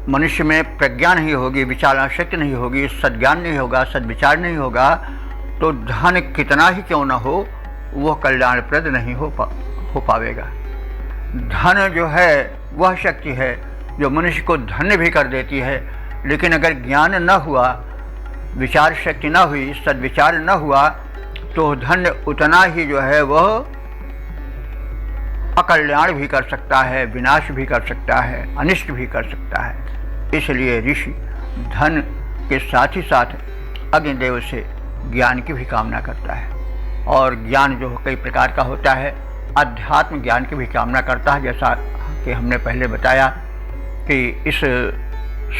मनुष्य में प्रज्ञा नहीं होगी, विचार शक्ति नहीं होगी, सद्ज्ञान नहीं होगा, सद्विचार नहीं होगा, तो धन कितना ही क्यों न हो वह कल्याणप्रद नहीं हो पावेगा। धन जो है वह शक्ति है जो मनुष्य को धन्य भी कर देती है, लेकिन अगर ज्ञान न हुआ, विचार शक्ति न हुई, सद्विचार न हुआ, तो धन्य उतना ही जो है वह अकल्याण भी कर सकता है, विनाश भी कर सकता है, अनिष्ट भी कर सकता है। इसलिए ऋषि धन के साथ ही साथ अग्निदेव से ज्ञान की भी कामना करता है। और ज्ञान जो कई प्रकार का होता है, अध्यात्म ज्ञान की भी कामना करता है, जैसा कि हमने पहले बताया कि इस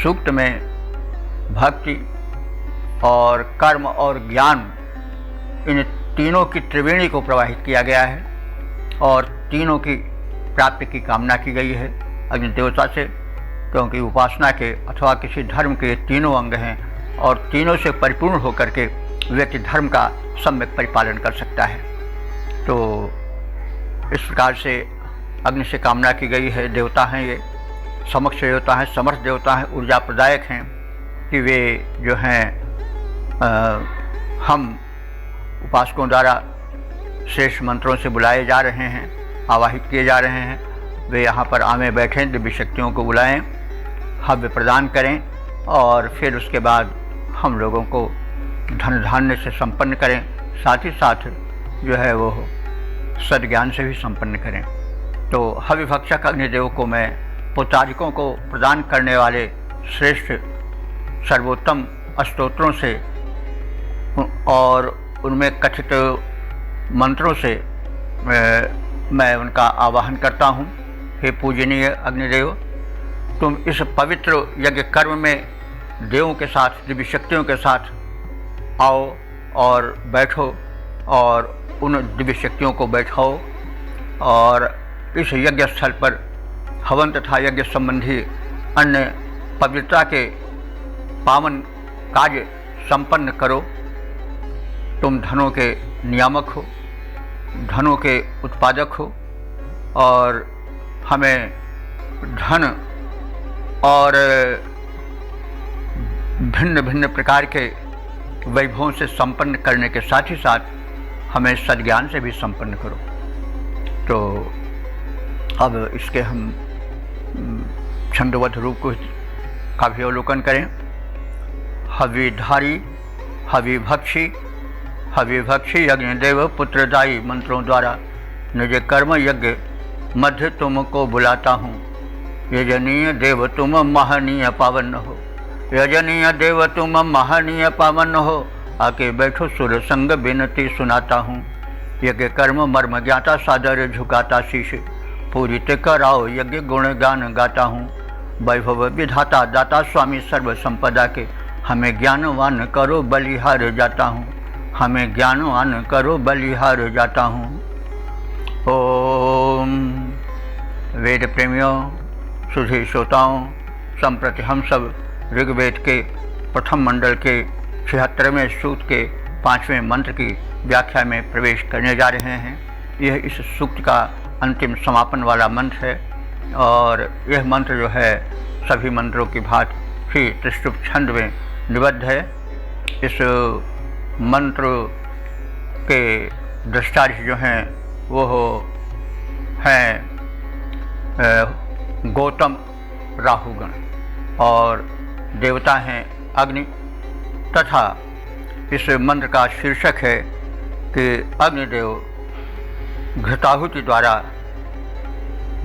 सूक्त में भक्ति और कर्म और ज्ञान, इन तीनों की त्रिवेणी को प्रवाहित किया गया है, और तीनों की प्राप्ति की कामना की गई है अग्नि देवता से। क्योंकि उपासना के अथवा किसी धर्म के तीनों अंग हैं, और तीनों से परिपूर्ण होकर के व्यक्ति धर्म का सम्यक परिपालन कर सकता है। तो इस प्रकार से अग्नि से कामना की गई है। देवता हैं ये, समक्ष देवता हैं, समर्थ देवता हैं, ऊर्जा प्रदायक हैं, कि वे जो हैं हम उपासकों द्वारा श्रेष्ठ मंत्रों से बुलाए जा रहे हैं, आवाहित किए जा रहे हैं। वे यहाँ पर आमे बैठें, दिव्य शक्तियों को बुलाएं, हव्य प्रदान करें, और फिर उसके बाद हम लोगों को धन धान्य से संपन्न करें, साथ ही साथ जो है वो सद्ज्ञान से भी संपन्न करें। तो हविभक्षक अग्निदेव को मैं पुत्रादिकों को प्रदान करने वाले श्रेष्ठ सर्वोत्तम स्तोत्रों से और उनमें कथित मंत्रों से मैं उनका आवाहन करता हूँ। हे पूजनीय अग्निदेव, तुम इस पवित्र यज्ञ कर्म में देवों के साथ, दिव्य शक्तियों के साथ आओ और बैठो, और उन दिव्य शक्तियों को बैठाओ, और इस यज्ञ स्थल पर हवन तथा यज्ञ संबंधी अन्य पवित्रता के पावन कार्य संपन्न करो। तुम धनों के नियामक हो, धनों के उत्पादक हो, और हमें धन और भिन्न भिन्न प्रकार के वैभवों से संपन्न करने के साथ ही साथ हमें सद्ज्ञान से भी संपन्न करो। तो अब इसके हम छंदोबद्ध रूप का भी अवलोकन करें। हविधारी हविभक्षी हविभक्षी यज्ञदेव पुत्रदायी मंत्रों द्वारा निज कर्म यज्ञ मध्य तुमको बुलाता हूँ। यजनीय देव तुम महनीय पावन हो, यजनीय देव तुम महनीय पावन हो। आके बैठो सुर संग विनती सुनाता हूँ। यज्ञ कर्म मर्म ज्ञाता सादर झुकाता शीश, पूरित कराओ यज्ञ गुण गान गाता हूँ। वैभव विधाता दाता स्वामी सर्व संपदा के, हमें ज्ञानवान करो बलिहार जाता हूँ। हमें ज्ञानवान करो बलिहार जाता हूँ। ओम वेद प्रेमियों, सुधी श्रोताओं, संप्रति हम सब ऋग्वेद के प्रथम मंडल के 76वें सूक्त के 5वें मंत्र की व्याख्या में प्रवेश करने जा रहे हैं। यह इस सूक्त का अंतिम समापन वाला मंत्र है और यह मंत्र जो है सभी मंत्रों की भांति ही त्रिशुभ छंद में निबद्ध है। इस मंत्र के दृष्टार्थ जो हैं वो हैं गौतम राहुगण और देवता हैं अग्नि, तथा इस मंत्र का शीर्षक है कि अग्निदेव घृताहुति द्वारा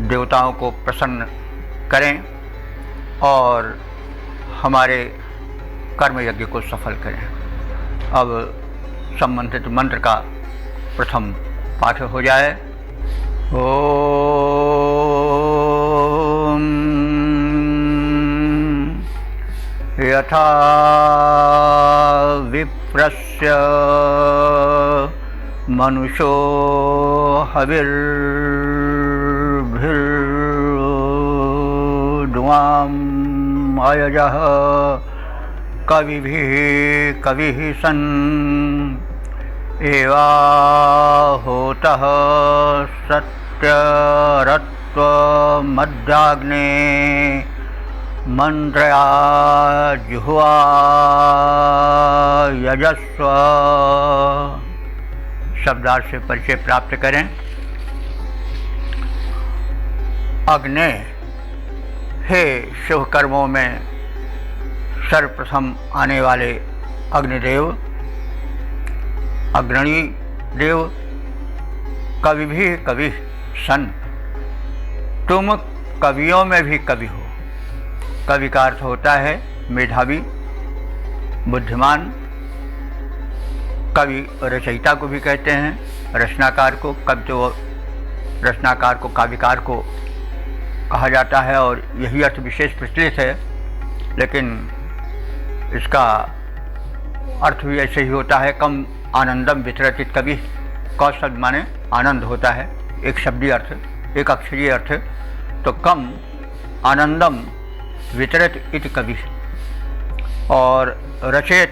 देवताओं को प्रसन्न करें और हमारे कर्म यज्ञ को सफल करें। अब संबंधित मंत्र का प्रथम पाठ हो जाए। ओम यथा विप्रस्य मनुषो हविर्भिर्ध्वाम् अयजः कविभिः कविः सन् एवाहोतः सत्यरत्वमध्याग्ने मंत्रया जुह्वा यजस्व। शब्दार्थ से परिचय प्राप्त करें। अग्ने, हे शुभ कर्मों में सर्वप्रथम आने वाले अग्निदेव, अग्रणी देव, कवि भी कवि सन, तुम कवियों में भी कवि हो। कवि का अर्थ होता है मेधावी, बुद्धिमान। कवि रचयिता को भी कहते हैं, रचनाकार को। कवि तो रचनाकार को, काव्यकार को कहा जाता है और यही अर्थ विशेष प्रचलित है, लेकिन इसका अर्थ भी ऐसे ही होता है। कम आनंदम वितरतित कवि। क शब्द माने आनंद होता है, एक शब्दीय अर्थ, एक अक्षरीय अर्थ। तो कम आनंदम वितरत इति कवि और रचयत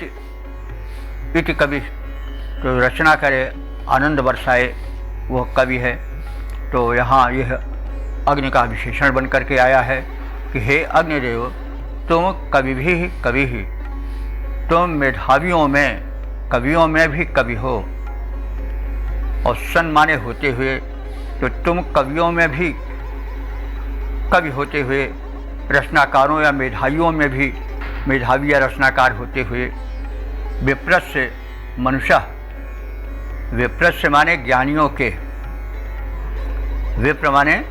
इति कवि, तो रचना करे, आनंद बरसाए, वह कवि है। तो यहाँ यह अग्नि का विशेषण बन करके आया है कि हे अग्निदेव, तुम कवि भी कवि ही, तुम मेधावियों में, कवियों में भी कवि हो। और सन माने होते हुए, तो तुम कवियों में भी कवि होते हुए, रचनाकारों या मेधावियों में भी मेधावी या रचनाकार होते हुए, विप्रस्य मनुष्य, विप्रस्य माने ज्ञानियों के, विप्र माने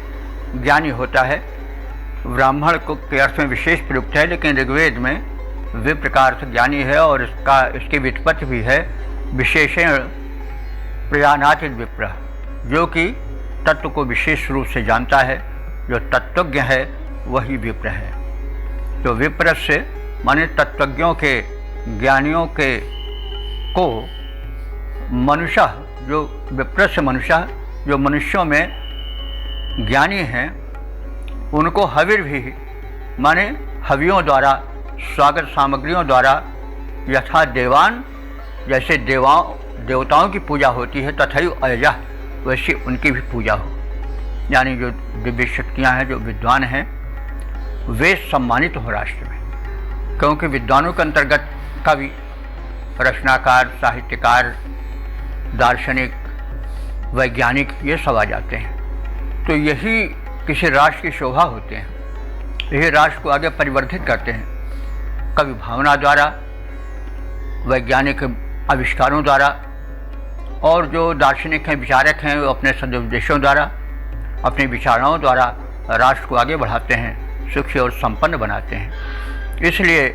ज्ञानी होता है। ब्राह्मण को के अर्थ में विशेष प्रयुक्त है, लेकिन ऋग्वेद में विप्र का अर्थ ज्ञानी है और इसकी व्युत्पत्ति भी है विशेषण प्रयानाति विप्र, जो कि तत्व को विशेष रूप से जानता है, जो तत्वज्ञ है वही विप्र है। तो विप्र से माने तत्वज्ञों के, ज्ञानियों के को मनुष्य, जो विप्र से मनुष्य, जो मनुष्यों में ज्ञानी हैं, उनको हविर भी माने हवियों द्वारा, स्वागत सामग्रियों द्वारा, यथा देवान, जैसे देवताओं की पूजा होती है, तथा अयजा, वैसे उनकी भी पूजा हो। यानी जो दिव्य शक्तियाँ हैं, जो विद्वान हैं, वे सम्मानित हो राष्ट्र में। क्योंकि विद्वानों के अंतर्गत कवि, रचनाकार, साहित्यकार, दार्शनिक, वैज्ञानिक ये सब आ जाते हैं। तो यही किसी राष्ट्र की शोभा होते हैं, यही राष्ट्र को आगे परिवर्धित करते हैं। कवि भावना द्वारा, वैज्ञानिक आविष्कारों द्वारा, और जो दार्शनिक हैं, विचारक हैं, वो अपने सदुपदेशों द्वारा, अपनी विचारणाओं द्वारा राष्ट्र को आगे बढ़ाते हैं, सुखी और संपन्न बनाते हैं। इसलिए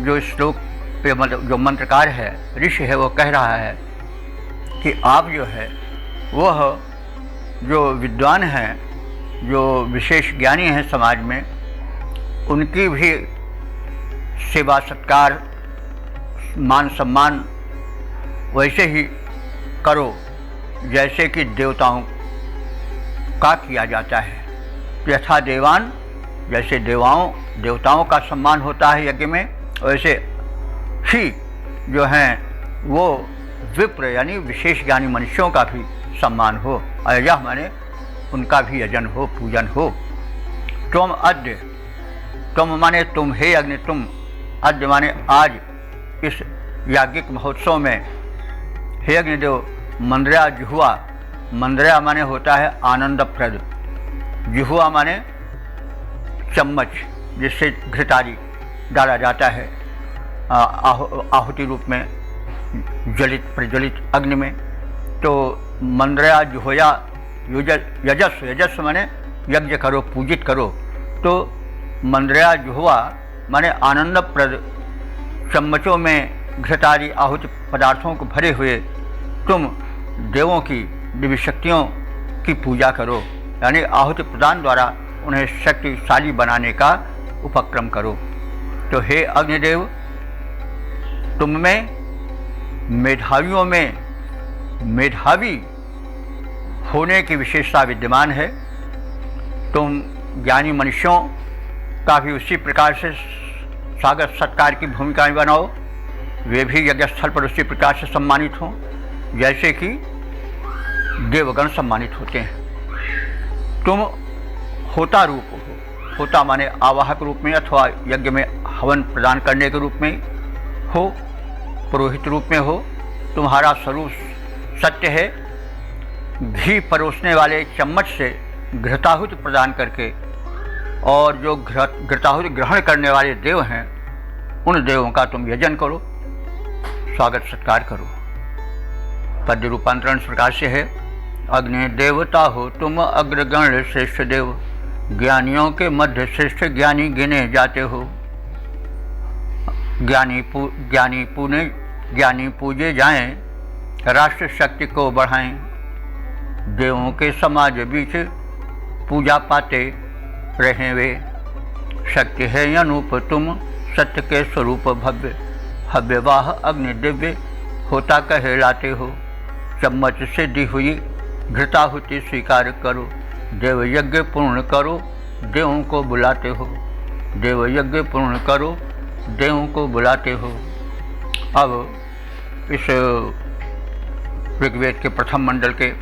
जो श्लोक जो मंत्रकार है, ऋषि है, वो कह रहा है कि आप जो है वह जो विद्वान हैं, जो विशेष ज्ञानी हैं समाज में, उनकी भी सेवा सत्कार, मान सम्मान वैसे ही करो जैसे कि देवताओं का किया जाता है। यथा देवान, जैसे देवताओं का सम्मान होता है यज्ञ में, वैसे ही जो हैं वो विप्र यानी विशेष ज्ञानी मनुष्यों का भी सम्मान हो। अयजः माने उनका भी यजन हो, पूजन हो। तुम अद्य, तुम माने तुम, हे अग्नि तुम, अद्य माने आज, इस याज्ञिक महोत्सव में हे अग्निदेव, मंद्रया जुहुआ, मंद्रया माने होता है आनंदप्रद, जुहुआ माने चम्मच जिससे घृतादि डाला जाता है आहुति रूप में जलित प्रज्वलित अग्नि में। तो मंद्रया जुहोया यजस्व, यजस्व माने यज्ञ करो, पूजित करो। तो मंद्रया जुहुआ माने आनंदप्रद चम्मचों में घृतादि आहुति पदार्थों को भरे हुए तुम देवों की दिव्य शक्तियों की पूजा करो, यानी आहुति प्रदान द्वारा उन्हें शक्तिशाली बनाने का उपक्रम करो। तो हे अग्निदेव, तुम में मेधावियों में मेधावी होने की विशेषता विद्यमान है। तुम ज्ञानी मनुष्यों का भी उसी प्रकार से स्वागत सत्कार की भूमिका बनाओ, वे भी यज्ञ स्थल पर उसी प्रकार से सम्मानित हों जैसे कि देवगण सम्मानित होते हैं। तुम होता रूप हो, होता माने आवाहक रूप में अथवा यज्ञ में हवन प्रदान करने के रूप में हो, पुरोहित रूप में हो। तुम्हारा स्वरूप सत्य है। घी परोसने वाले चम्मच से घृताहुति प्रदान करके, और जो घृताहुति ग्रहण करने वाले देव हैं, उन देवों का तुम यजन करो, स्वागत सत्कार करो। पद्य रूपांतरण इस प्रकार से है। अग्नि देवता हो तुम, अग्रगण श्रेष्ठ देव, ज्ञानियों के मध्य श्रेष्ठ ज्ञानी गिने जाते हो। ज्ञानी पूजे जाएं, राष्ट्र शक्ति को बढ़ाएं। देवों के समाज बीच पूजा पाते रहें वे। शक्ति है अनूप तुम, सत्य के स्वरूप भव्य, हव्यवाह अग्नि दिव्य होता कहलाते हो। चम्मच से दी हुई घृताहुति स्वीकार करो, देव यज्ञ पूर्ण करो, देवों को बुलाते हो। देव यज्ञ पूर्ण करो, देवों को बुलाते हो। अब इस ऋग्वेद के प्रथम मंडल के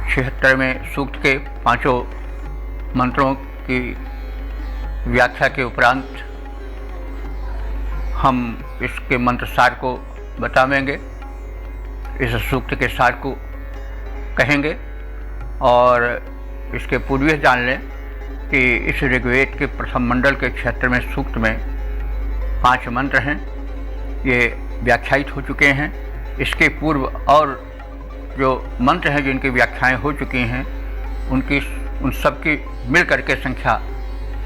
76वें सूक्त के 5 मंत्रों की व्याख्या के उपरांत हम इसके मंत्र सार को बतावेंगे, इस सूक्त के सार को कहेंगे। और इसके पूर्व जान लें कि इस ऋग्वेद के प्रथम मंडल के 76वें सूक्त में 5 मंत्र हैं, ये व्याख्यायित हो चुके हैं। इसके पूर्व और जो मंत्र हैं जिनकी व्याख्याएं हो चुकी हैं, उन सब की मिल करके संख्या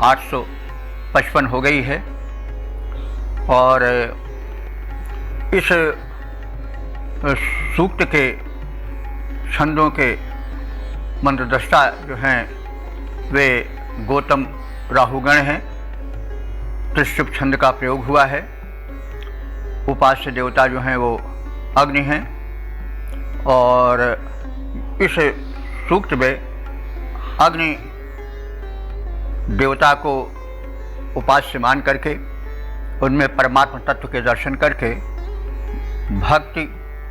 855 हो गई है। और इस सूक्त के छंदों के मंत्रदृष्टा जो हैं वे गौतम राहुगण हैं। त्रिशुभ छंद का प्रयोग हुआ है। उपास्य देवता जो हैं वो अग्नि हैं। और इस सूक्त में अग्नि देवता को उपास्य मान करके उनमें परमात्मा तत्व के दर्शन करके भक्ति,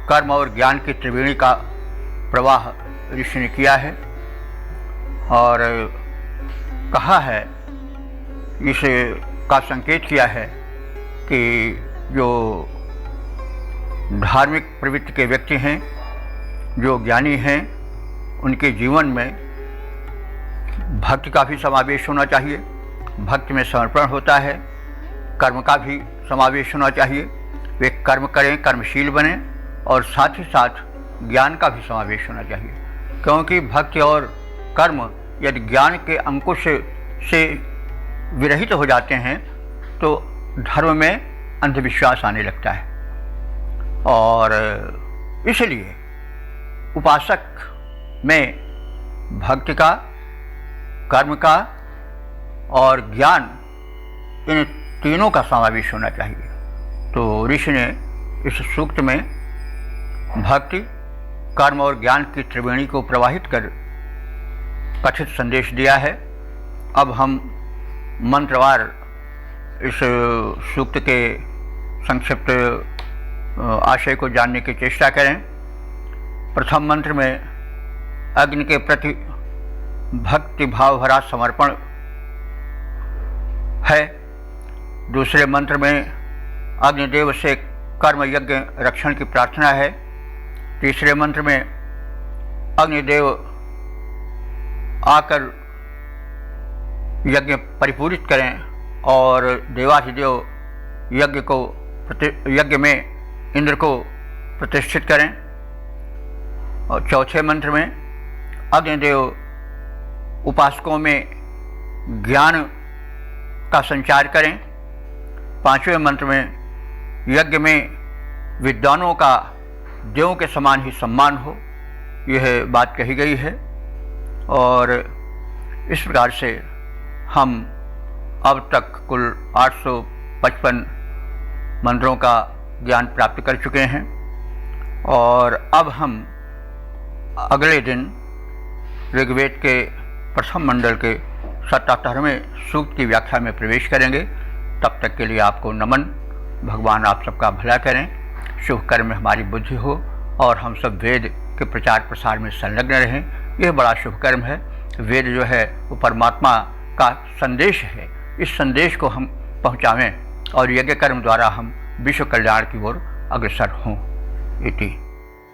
कर्म और ज्ञान की त्रिवेणी का प्रवाह ऋषि ने किया है। और कहा है इस का संकेत किया है कि जो धार्मिक प्रवृत्ति के व्यक्ति हैं, जो ज्ञानी हैं, उनके जीवन में भक्ति का भी समावेश होना चाहिए। भक्ति में समर्पण होता है, कर्म का भी समावेश होना चाहिए। वे कर्म करें, कर्मशील बने, और साथ ही साथ ज्ञान का भी समावेश होना चाहिए, क्योंकि भक्ति और कर्म यदि ज्ञान के अंकुश से विरहित हो जाते हैं तो धर्म में अंधविश्वास आने लगता है। और इसलिए उपासक में भक्ति का, कर्म का और ज्ञान, इन तीनों का समावेश होना चाहिए। तो ऋषि ने इस सूक्त में भक्ति, कर्म और ज्ञान की त्रिवेणी को प्रवाहित कर कथित संदेश दिया है। अब हम मंत्रवार इस सूक्त के संक्षिप्त आशय को जानने की चेष्टा करें। प्रथम मंत्र में अग्नि के प्रति भक्ति भाव भरा समर्पण है। दूसरे मंत्र में अग्निदेव से कर्म यज्ञ रक्षण की प्रार्थना है। तीसरे मंत्र में अग्निदेव आकर यज्ञ परिपूरित करें और देवाधिदेव यज्ञ में इंद्र को प्रतिष्ठित करें। और चौथे मंत्र में अग्निदेव उपासकों में ज्ञान का संचार करें। पांचवें मंत्र में यज्ञ में विद्वानों का देवों के समान ही सम्मान हो, यह बात कही गई है। और इस प्रकार से हम अब तक कुल 855 मंत्रों का ज्ञान प्राप्त कर चुके हैं। और अब हम अगले दिन ऋग्वेद के प्रथम मंडल के 77वें सूक्त की व्याख्या में प्रवेश करेंगे। तब तक के लिए आपको नमन। भगवान आप सबका भला करें, शुभ कर्म में हमारी बुद्धि हो और हम सब वेद के प्रचार प्रसार में संलग्न रहें। यह बड़ा शुभ कर्म है। वेद जो है वो परमात्मा का संदेश है। इस संदेश को हम पहुँचावें और यज्ञ कर्म द्वारा हम विश्व कल्याण की ओर अग्रसर हों। इति।